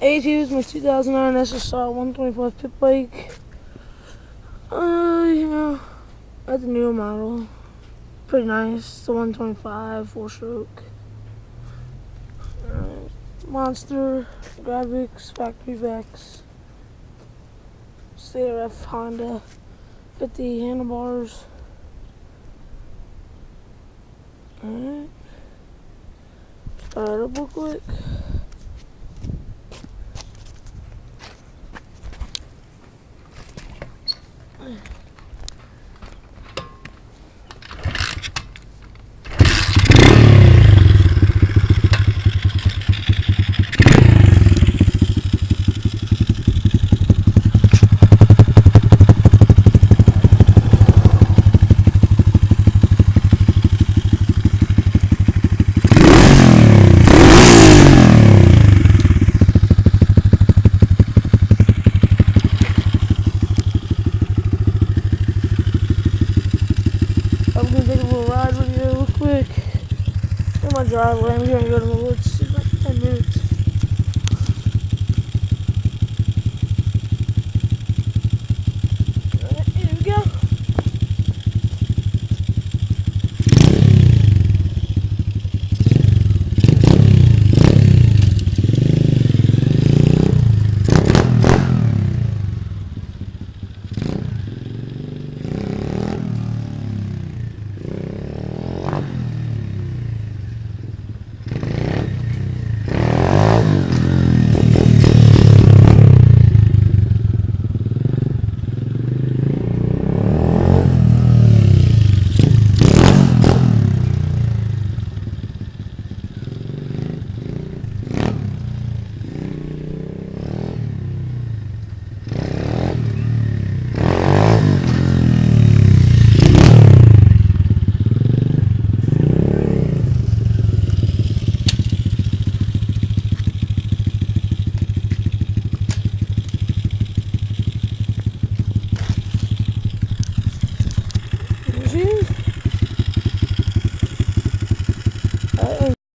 A2 is my 2009 SSR 125 pit bike. Yeah, that's a newer model. Pretty nice. It's a 125 4-stroke. Monster graphics, factory Vex, CRF Honda, 50 handlebars. Alright. Start it up real quick. I'm gonna take a little ride with you real quick. In my driveway, I'm gonna go to